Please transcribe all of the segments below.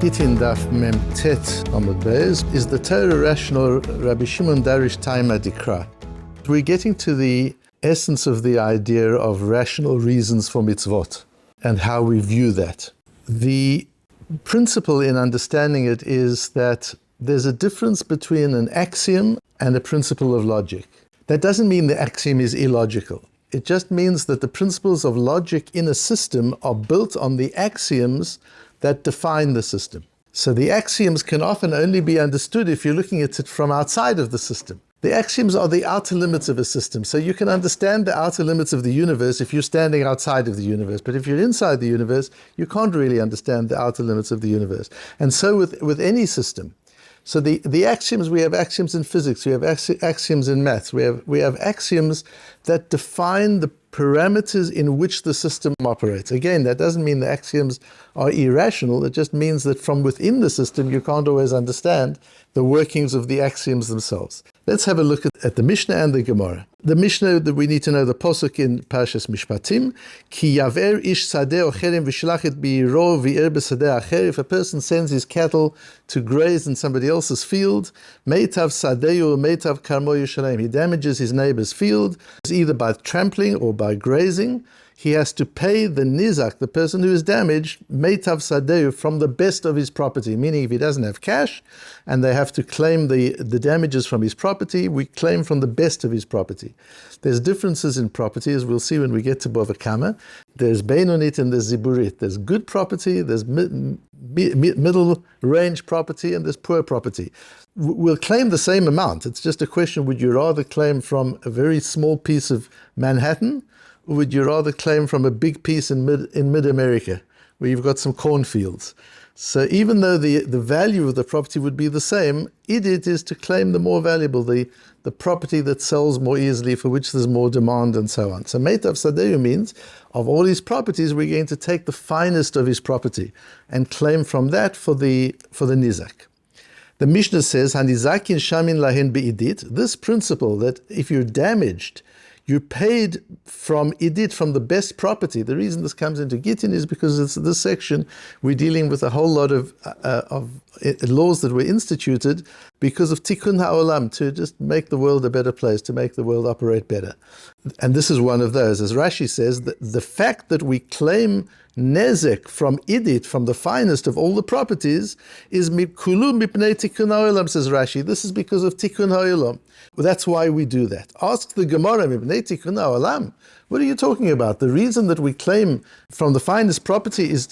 Gittin Daf Mem Tet Talmud Beis is the Torah rational Rabbi Shimon Darish Taima Dikra. We're getting to the essence of the idea of rational reasons for mitzvot and how we view that. The principle in understanding it is that there's a difference between an axiom and a principle of logic. That doesn't mean the axiom is illogical. It just means that the principles of logic in a system are built on the axioms that define the system. So the axioms can often only be understood if you're looking at it from outside of the system. The axioms are the outer limits of a system. So you can understand the outer limits of the universe if you're standing outside of the universe. But if you're inside the universe, you can't really understand the outer limits of the universe. And so with any system. So the axioms, we have axioms in physics, we have axioms in maths, we have axioms that define the parameters in which the system operates. Again, that doesn't mean the axioms are irrational, it just means that from within the system you can't always understand the workings of the axioms themselves. Let's have a look at the Mishnah and the Gemara. The Mishnah, that we need to know the Posuk in Parshas Mishpatim, Ki yaver ish sadeh ocherem v'shlachet bi'iro v'ir b'sadeh acher. If a person sends his cattle to graze in somebody else's field, meitav sadeyu meitav karmo yishalem. He damages his neighbor's field, either by trampling or by grazing. He has to pay the nizak, the person who is damaged, meitav sadeu, from the best of his property, meaning if he doesn't have cash and they have to claim the damages from his property, we claim from the best of his property. There's differences in property, as we'll see when we get to Bava Kama. There's Beinonit and there's Ziburit. There's good property, there's middle range property, and there's poor property. We'll claim the same amount. It's just a question, would you rather claim from a very small piece of Manhattan, or would you rather claim from a big piece in mid-America, where you've got some cornfields? So even though the value of the property would be the same, it is to claim the more valuable, the property that sells more easily, for which there's more demand, and so on. So meitav sadeu means, of all his properties, we're going to take the finest of his property and claim from that for the nizak. The Mishnah says, Hanizakin shamin lahen be'idit. This principle that if you're damaged, you're paid from idit, from the best property. The reason this comes into Gittin is because it's this section we're dealing with a whole lot of laws that were instituted because of tikkun ha'olam, to just make the world a better place, to make the world operate better. And this is one of those. As Rashi says, the fact that we claim nezek from idit, from the finest of all the properties, is mikulu mipnei tikkun ha'olam, says Rashi. This is because of tikkun ha'olam. Well, that's why we do that. Ask the Gemara, mipnei tikkun ha'olam. What are you talking about? The reason that we claim from the finest property is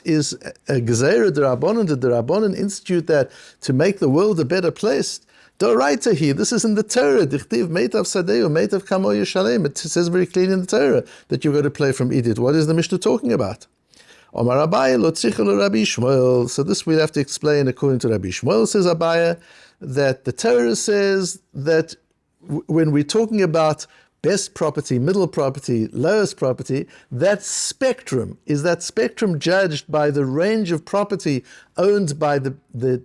a gezeira d'Rabbanan. The Rabbanan institute that to make the world a better place. Doraita here, this is in the Torah. Dichtiv meitav sadeu, meitav kamo yishalem. It says very clearly in the Torah that you've got to play from idit. What is the Mishnah talking about? Omar Abaye lo tzicha lo Rabbi Shmuel. So this we'll have to explain according to Rabbi Shmuel, says Abaye, that the Torah says that when we're talking about best property, middle property, lowest property, that spectrum judged by the range of property owned by the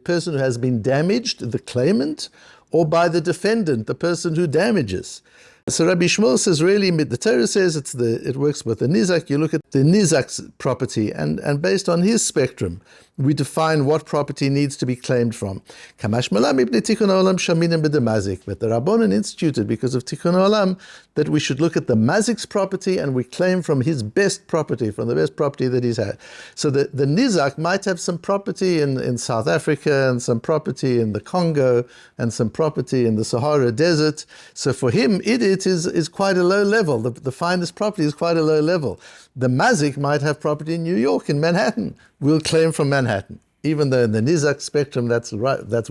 person who has been damaged, the claimant, or by the defendant, the person who damages. So Rabbi Shmuel says, really, the Torah says it works with the nizak. You look at the nizak's property, and based on his spectrum, we define what property needs to be claimed from. Kamash malam ibn tikkun ha'olam shaminim b'demazik. But the Rabbanan instituted, because of tikkun ha'olam, that we should look at the mazik's property and we claim from his best property, from the best property that he's had. So the nizak might have some property in South Africa, and some property in the Congo, and some property in the Sahara Desert. So for him, it is quite a low level. The finest property is quite a low level. The mazik might have property in New York, in Manhattan. We'll claim from Manhattan. Even though in the nizak spectrum, that's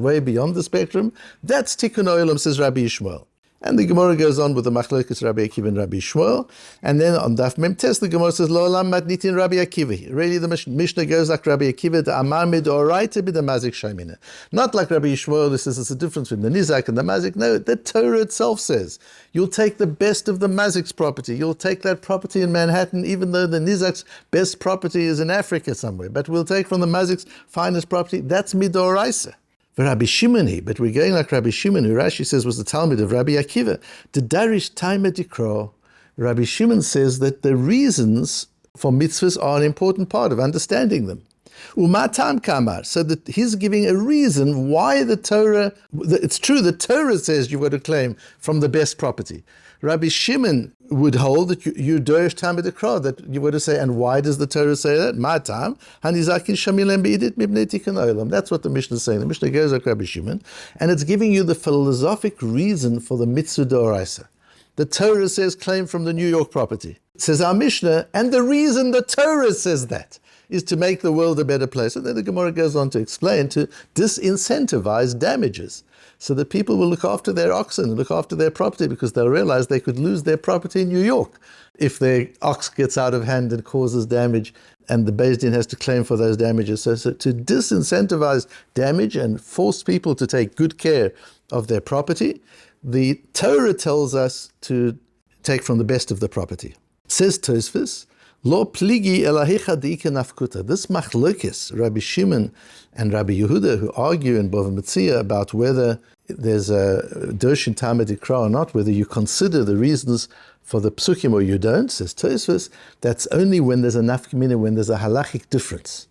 way beyond the spectrum. That's tikkun ha'olam, says Rabbi Shmuel. And the Gemara goes on with the machlokes Rabbi Akiva and Rabbi Shmuel. And then on Daf Mem Tes, the Gemara says, Lo olam matnitin Rabbi Akiva. Really, the Mishnah goes like Rabbi Akiva, the amar midoraita b'da mazik shaymina. Not like Rabbi Shmuel, who says it's a difference between the nizak and the mazik. No, the Torah itself says, you'll take the best of the mazik's property. You'll take that property in Manhattan, even though the nizak's best property is in Africa somewhere. But we'll take from the mazik's finest property. That's midoraisa. Rabbi Shimoni, but we're going like Rabbi Shimon, who Rashi says was the Talmud of Rabbi Akiva. The Darish Taima Dikra. Rabbi Shimon says that the reasons for mitzvahs are an important part of understanding them. Umatam kamar, so that he's giving a reason why the Torah, it's true, the Torah says you've got to claim from the best property. Rabbi Shimon would hold that you dorish tam b'dikra, that you were to say, and why does the Torah say that? Matam, hanizakin shamilem beidit mibnei tikkun olam. That's what the Mishnah is saying. The Mishnah goes like Rabbi Shimon, and it's giving you the philosophic reason for the mitzvah d'oraisa. The Torah says claim from the New York property. Says our Mishnah, and the reason the Torah says that is to make the world a better place. And then the Gemara goes on to explain, to disincentivize damages, so that people will look after their oxen, look after their property, because they'll realize they could lose their property in New York if their ox gets out of hand and causes damage, and the Beis Din has to claim for those damages. So to disincentivize damage and force people to take good care of their property, the Torah tells us to take from the best of the property. Says Tosfos, Lo pligi elahicha deika nafkuta. This machlokes, Rabbi Shimon and Rabbi Yehuda, who argue in Bava Metzia about whether there's a dosh in Talmud Ikra or not, whether you consider the reasons for the psukim or you don't, says Tosfos, that's only when there's a nafkamina, when there's a halachic difference.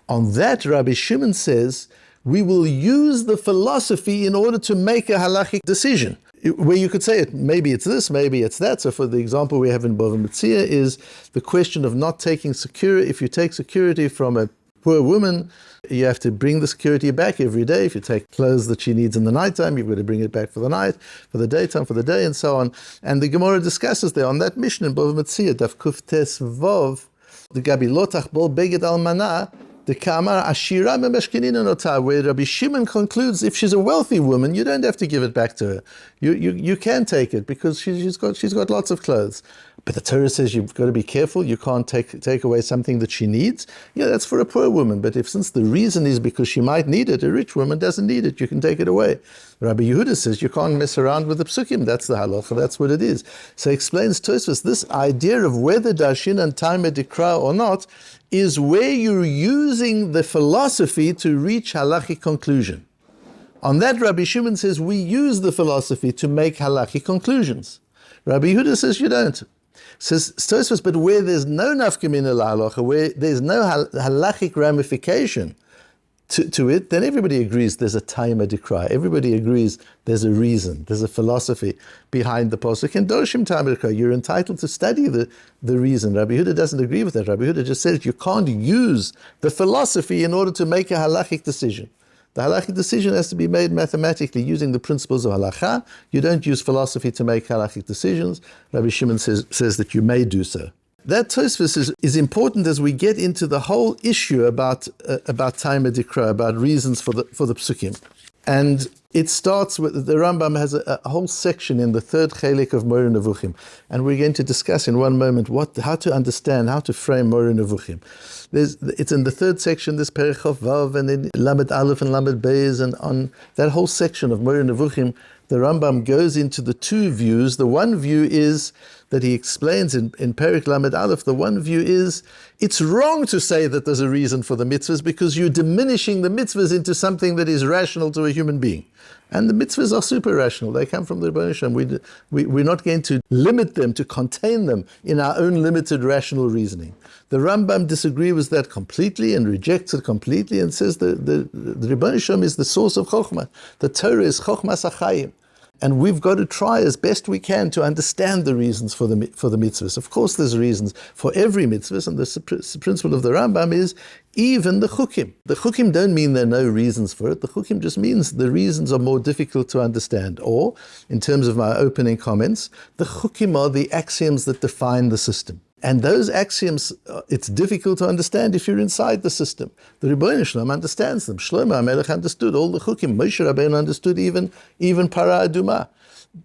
On that, Rabbi Shimon says, we will use the philosophy in order to make a halachic decision, where you could say it, maybe it's this, maybe it's that. So for the example we have in Bava Metzia is the question of not taking security. If you take security from a poor woman, you have to bring the security back every day. If you take clothes that she needs in the nighttime, you've got to bring it back for the night, for the daytime, for the day, and so on. And the Gemara discusses there on that mission in Bava Metzia, Daf Kuf Tes Vov, the Gabi Lotach Bol Beged Almana, the Kamar Ashira Memeshkinin Nota, where Rabbi Shimon concludes, if she's a wealthy woman, you don't have to give it back to her. You can take it because she's got lots of clothes. But the Torah says you've got to be careful. You can't take away something that she needs. Yeah, that's for a poor woman. But since the reason is because she might need it, a rich woman doesn't need it. You can take it away. Rabbi Yehuda says you can't mess around with the psukim. That's the halacha. That's what it is. So explains Tosfos, this idea of whether darshin and Talmud Ikra or not is where you're using the philosophy to reach halachic conclusion. On that, Rabbi Shimon says we use the philosophy to make halachic conclusions. Rabbi Yehuda says you don't. Says Tosfos, but where there's no nafkamina halacha, where there's no halachic ramification to it, then everybody agrees there's a taima dikra. Everybody agrees there's a reason, there's a philosophy behind the pasuk. And doshim taima dikra, you're entitled to study the reason. Rabbi Yehuda doesn't agree with that. Rabbi Yehuda just says you can't use the philosophy in order to make a halachic decision. The halachic decision has to be made mathematically using the principles of halacha. You don't use philosophy to make halachic decisions. Rabbi Shimon says that you may do so. That Tosfos is important as we get into the whole issue about Talmud Ikra, about reasons for the psukim. And it starts with, the Rambam has a whole section in the third chelik of Moreh Nevuchim. And we're going to discuss in one moment how to understand, how to frame Moreh Nevuchim. It's in the third section, this Perek Chof Vav, and then Lamed Aleph and Lamed Beis, and on that whole section of Moreh Nevuchim, the Rambam goes into the two views. The one view is that he explains in Perek Lamed Aleph, the one view is it's wrong to say that there's a reason for the mitzvahs because you're diminishing the mitzvahs into something that is rational to a human being. And the mitzvahs are super rational. They come from the Rebbeinu Shem. We're not going to limit them, to contain them in our own limited rational reasoning. The Rambam disagrees with that completely and rejects it completely and says the Rebbeinu Shem is the source of Chokhmah. The Torah is Chokhmas HaChaim. And we've got to try as best we can to understand the reasons for the mitzvahs. Of course, there's reasons for every mitzvah, and the principle of the Rambam is even the chukim. The chukim don't mean there are no reasons for it. The chukim just means the reasons are more difficult to understand. Or, in terms of my opening comments, the chukim are the axioms that define the system. And those axioms, it's difficult to understand if you're inside the system. The Rebbeinu Shalom understands them. Shlomo HaMelech understood all the chukim. Moshe Rabbeinu understood even Para Aduma.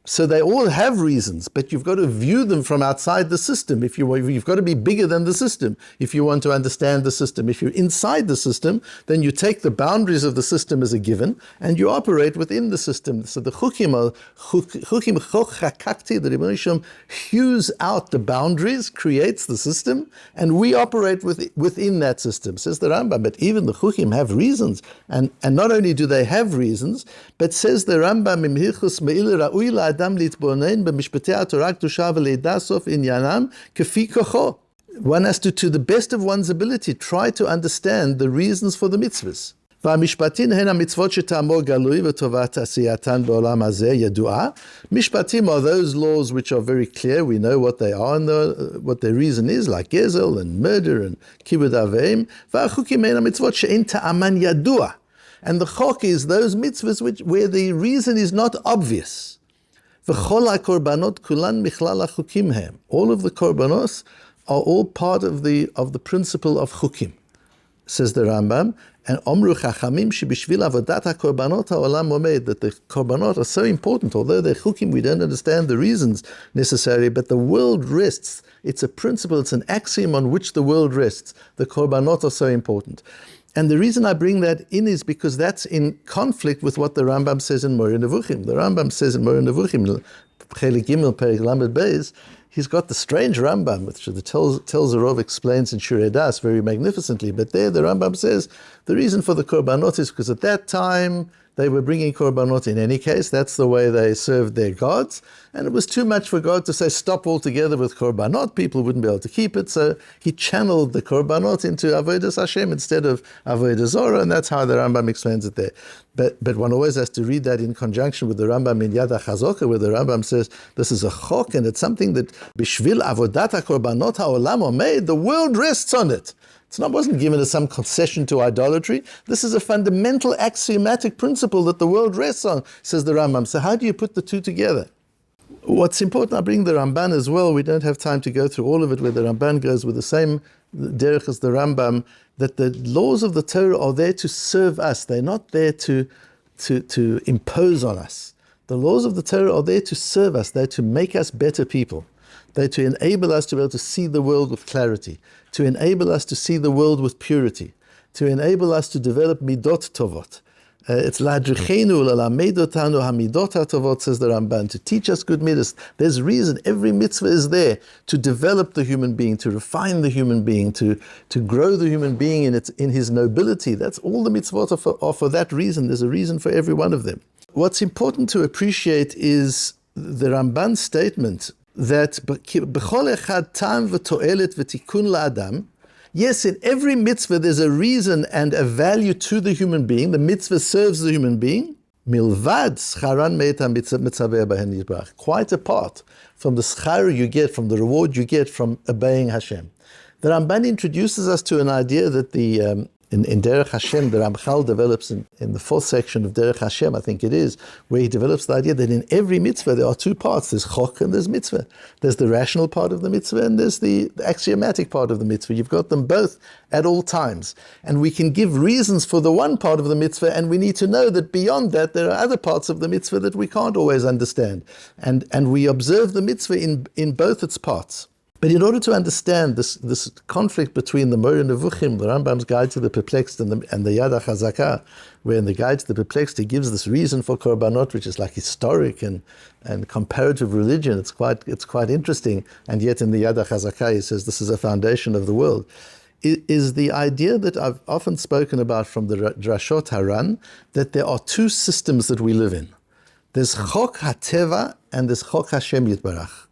So they all have reasons, but you've got to view them from outside the system. You've got to be bigger than the system if you want to understand the system. If you're inside the system, then you take the boundaries of the system as a given and you operate within the system. So the chukim choch hakakti, the Rebbeinu Shalom hews out the boundaries, creates the system, and we operate within that system. Says the Rambam, but even the chukim have reasons, and not only do they have reasons, but says the Rambam im Hilchos Me'il Ra'ui לאדם להתבונן במשפטי התורה הקדושה ולדע סוף עניינם כפי כוחו. one has to the best of one's ability, try to understand the reasons for the mitzvahs. והמשפטים הן המצוות שטעמו גלוי וטובת עשייתן בעולם הזה ידועה. Mishpatim are those laws which are very clear, we know what they are and what their reason is, like gezel and murder and kibud aveim. והחוקים הן המצוות שאין טעמן ידוע. And the chok is those mitzvahs where the reason is not obvious. וכל הקורבנות כולן מכלל החוקים הם. All of the korbanos are all part of the principle of chukim, says the Rambam. And Omru Chachamim shebishvil avodat hakorbanot haolam omed, that the korbanot are so important, although they're chukim, we don't understand the reasons necessarily, but the world rests. It's a principle, it's an axiom on which the world rests. The korbanot are so important. And the reason I bring that in is because that's in conflict with what the Rambam says in Moreh Nevuchim. The Rambam says in Moreh Nevuchim, Chelik Gimel, Perek Lamed Beis, he's got the strange Rambam, which the Telzer Rov explains in Shiur Das very magnificently. But there the Rambam says the reason for the korbanot is because at that time they were bringing korbanot in any case. That's the way they served their gods. And it was too much for God to say stop altogether with korbanot. People wouldn't be able to keep it. So he channeled the korbanot into Avodas Hashem instead of Avodah Zorah. And that's how the Rambam explains it there. But one always has to read that in conjunction with the Rambam in Yad HaChazoka, where the Rambam says this is a chok and it's something that Bishvil Avodat HaKorbanot HaOlam Omeid, the world rests on it. Wasn't given as some concession to idolatry. This is a fundamental axiomatic principle that the world rests on, says the Rambam. So how do you put the two together? What's important, I bring the Ramban as well. We don't have time to go through all of it, where the Ramban goes with the same derech as the Rambam, that the laws of the Torah are there to serve us. They're not there to impose on us. The laws of the Torah are there to serve us. They're to make us better people. They're to enable us to be able to see the world with clarity, to enable us to see the world with purity, to enable us to develop midot tovot. It's ladrichenu lalamedotanu hamidot hatovot, says the Ramban, to teach us good midas. There's reason. Every mitzvah is there to develop the human being, to refine the human being, to grow the human being in his nobility. That's all the mitzvot are for that reason. There's a reason for every one of them. What's important to appreciate is the Ramban's statement that b'chol echad tam v'to'elet v'tikun la'adam. Yes, in every mitzvah there's a reason and a value to the human being. The mitzvah serves the human being. Milvad scharan meita mitzaveh b'hen yisbarach. Quite apart from the schar you get, from the reward you get from obeying Hashem. The Ramban introduces us to an idea that in Derech Hashem, the Ramchal develops in the fourth section of Derech Hashem, I think it is, where he develops the idea that in every mitzvah there are two parts. There's chok and there's mitzvah. There's the rational part of the mitzvah and there's the axiomatic part of the mitzvah. You've got them both at all times. And we can give reasons for the one part of the mitzvah, and we need to know that beyond that there are other parts of the mitzvah that we can't always understand. And we observe the mitzvah in both its parts. But in order to understand this conflict between the Moreh Nevuchim, the Rambam's Guide to the Perplexed, and the Yad HaChazaka, where in the Guide to the Perplexed he gives this reason for korbanot, which is like historic and comparative religion. It's quite interesting. And yet in the Yad HaChazaka he says this is a foundation of the world. Is the idea that I've often spoken about from the Drashot Haran, that there are two systems that we live in. There's Chok HaTeva and there's Chok Hashem Yitbarach.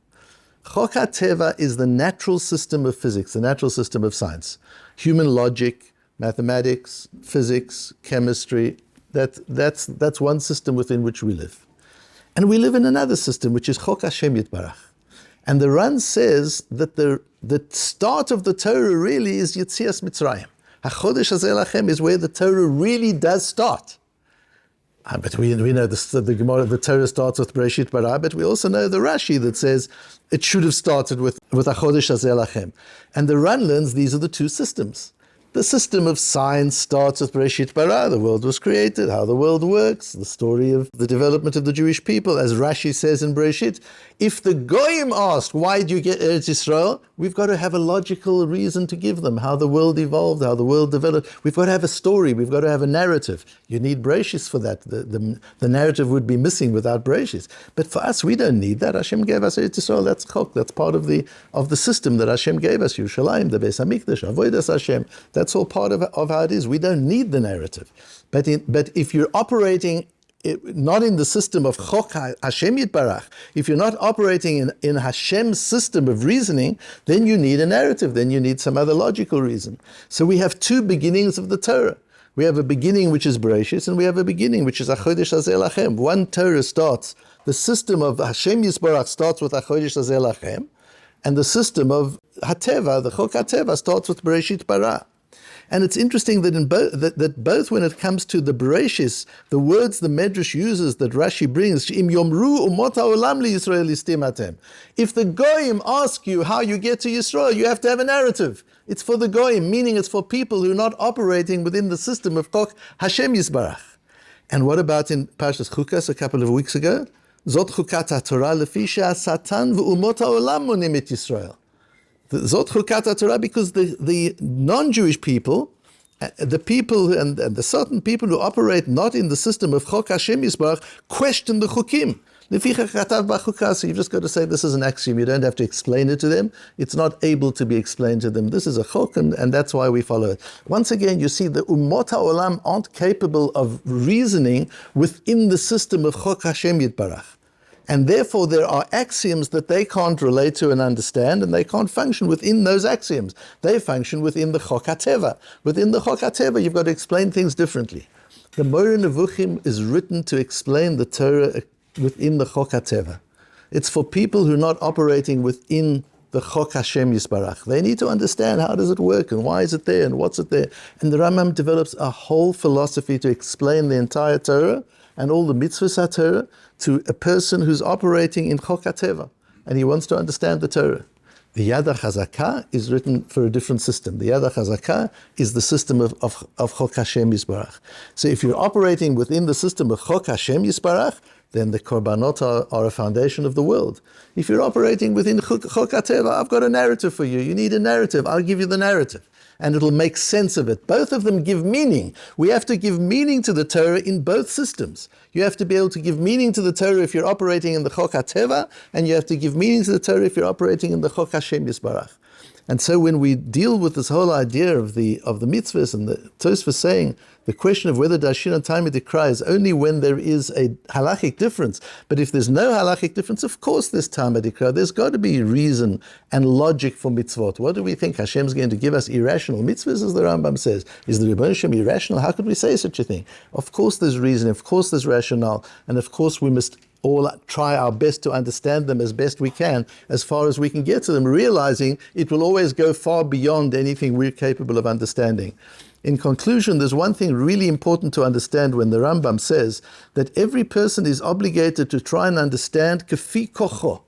Chok HaTeva is the natural system of physics, the natural system of science. Human logic, mathematics, physics, chemistry, that's one system within which we live. And we live in another system, which is Chok Hashem Yitbarach. And the Ran says that the start of the Torah really is Yetzias Mitzrayim. HaChodesh Hazeh Lachem is where the Torah really does start. But we know the Gemara, the Torah starts with Bereshit Bara, but we also know the Rashi that says it should have started with HaChodesh Hazeh Lachem. And the Ran learns these are the two systems. The system of science starts with Bereshit Bara, the world was created, how the world works, the story of the development of the Jewish people. As Rashi says in Bereshit, if the Goyim ask, why do you get Eretz Yisrael? We've got to have a logical reason to give them, how the world evolved, how the world developed. We've got to have a story, we've got to have a narrative. You need Bereshit for that. The narrative would be missing without Bereshit. But for us, we don't need that. Hashem gave us Eretz Yisrael, that's Chok, that's part of the system that Hashem gave us, Yerushalayim, the Beis HaMikdash, Avodas Hashem. That's all part of how it is. We don't need the narrative. But if you're operating not in the system of Chok Hashem Yitbarach, if you're not operating in Hashem's system of reasoning, then you need a narrative, then you need some other logical reason. So we have two beginnings of the Torah. We have a beginning which is Bereshis, and we have a beginning which is HaChodesh Hazeh Lachem. One Torah starts, the system of Hashem Yisbarach starts with HaChodesh Hazeh Lachem, and the system of Hateva, the Chok HaTeva, starts with Bereshit Bara. And it's interesting that in both when it comes to the Bereshis, the words the Medrash uses that Rashi brings, Im Yomru Umot HaOlam LiYisrael Listim Atem. If the Goyim ask you how you get to Yisrael, you have to have a narrative. It's for the Goyim, meaning it's for people who are not operating within the system of Chok Hashem Yisbarach. And what about in Parshas Chukas a couple of weeks ago? Zot Chukat HaTorah lefi she'asatan v'umot ha'olam monim et Yisrael. Zot Chukat HaTorah, because the non-Jewish people, the people and the certain people who operate not in the system of Chok Hashem Yisbarach, question the Chukim. So you've just got to say this is an axiom. You don't have to explain it to them. It's not able to be explained to them. This is a chok, and that's why we follow it. Once again, you see the Ummot HaOlam aren't capable of reasoning within the system of Chok Hashem Yitbarach. And therefore there are axioms that they can't relate to and understand, and they can't function within those axioms. They function within the Chok HaTeva. Within the Chok HaTeva, you've got to explain things differently. The Moreh Nevuchim is written to explain the Torah within the Chok HaTeva. It's for people who are not operating within the Chok Hashem Yisbarach. They need to understand how does it work and why is it there and what's it there. And the Rambam develops a whole philosophy to explain the entire Torah and all the mitzvahs HaTorah to a person who's operating in Chok HaTeva, and he wants to understand the Torah. The Yad HaChazakah is written for a different system. The Yad HaChazakah is the system of Chok Hashem Yisbarach. So if you're operating within the system of Chok Hashem Yisbarach, then the korbanot are a foundation of the world. If you're operating within Chok HaTeva, I've got a narrative for you. You need a narrative. I'll give you the narrative. And it'll make sense of it. Both of them give meaning. We have to give meaning to the Torah in both systems. You have to be able to give meaning to the Torah if you're operating in the Chok HaTeva, and you have to give meaning to the Torah if you're operating in the Chok Hashem Yisbarach. And so when we deal with this whole idea of the mitzvahs, and the Tosfos saying the question of whether Dashin and Taimid Ikra is only when there is a halachic difference. But if there's no halachic difference, of course there's Taimid Ikra. There's got to be reason and logic for mitzvot. What do we think? Hashem's going to give us irrational mitzvahs, as the Rambam says. Is the Rebbeinu Shem irrational? How could we say such a thing? Of course there's reason, of course there's rationale, and of course we must all try our best to understand them as best we can, as far as we can get to them, realizing it will always go far beyond anything we're capable of understanding. In conclusion, there's one thing really important to understand when the Rambam says that every person is obligated to try and understand kefi kocho.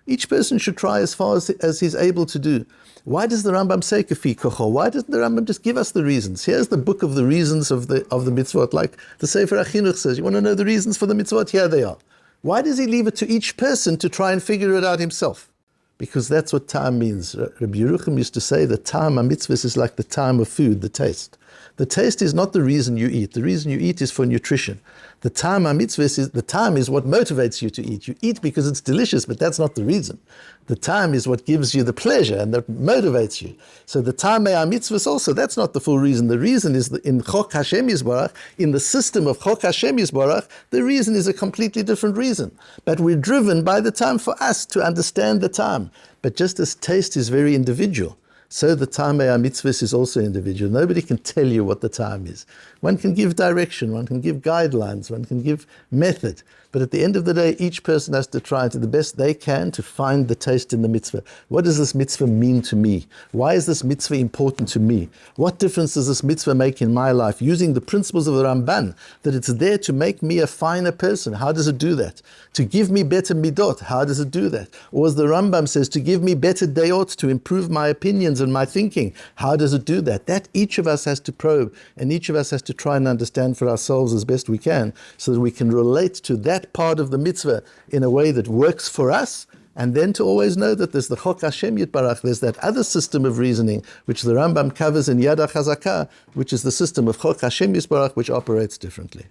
Each person should try as far as he's able to do. Why does the Rambam say kefi kocho? Why doesn't the Rambam just give us the reasons? Here's the book of the reasons of the mitzvot, like the Sefer HaChinuch says. You want to know the reasons for the mitzvot? Here they are. Why does he leave it to each person to try and figure it out himself? Because that's what ta'am means. Rabbi Yerucham used to say that ta'am mitzvahs is like the ta'am of food, the taste. The taste is not the reason you eat. The reason you eat is for nutrition. The ta'am mitzvahs is what motivates you to eat. You eat because it's delicious, but that's not the reason. The ta'am is what gives you the pleasure and that motivates you. So the ta'am mitzvahs also, that's not the full reason. The reason is that in Chok Hashem Yisbarach, in the system of Chok Hashem Yisbarach, the reason is a completely different reason. But we're driven by the ta'am for us to understand the ta'am. But just as taste is very individual, so the ta'am mitzvahs is also individual. Nobody can tell you what the ta'am is. One can give direction, one can give guidelines, one can give method. But at the end of the day, each person has to try to the best they can to find the taste in the mitzvah. What does this mitzvah mean to me? Why is this mitzvah important to me? What difference does this mitzvah make in my life? Using the principles of the Ramban, that it's there to make me a finer person. How does it do that? To give me better midot. How does it do that? Or as the Rambam says, to give me better dayot, to improve my opinions and my thinking. How does it do that? That each of us has to probe, and each of us has to try and understand for ourselves as best we can, so that we can relate to that part of the mitzvah in a way that works for us, and then to always know that there's the Chok Hashem Yitbarach, there's that other system of reasoning, which the Rambam covers in Yad HaChazakah, which is the system of Chok Hashem Yitbarach, which operates differently.